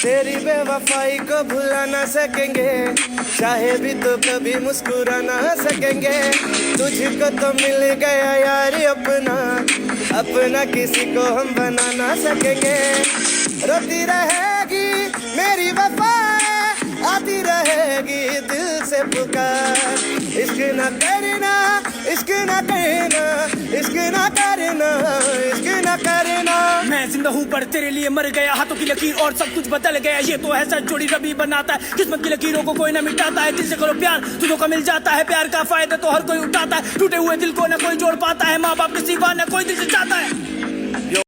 तेरी बेवफाई को भुला ना सकेंगे, चाहे भी तो कभी मुस्कुरा ना सकेंगे। तुझको तो मिल गया यार अपना, अपना किसी को हम बना ना सकेंगे। रोती रहेगी मेरी वफा, आती रहेगी दिल से पुकार। इश्क ना करना, इश्क ना करना, इश्क ना करना, इश्क ना करना। मैं जिंदा हूँ पर तेरे लिए मर गया, हाथों की लकीर और सब कुछ बदल गया। ये तो है सच जोड़ी रबी बनाता है, किस्मत की लकीरों को कोई ना मिटाता है। दिल से करो प्यार तुझों का मिल जाता है, प्यार का फायदा तो हर कोई उठाता है। टूटे हुए दिल को ना कोई जोड़ पाता है, माँ बाप के सिवा ना कोई दिल से चाहता है।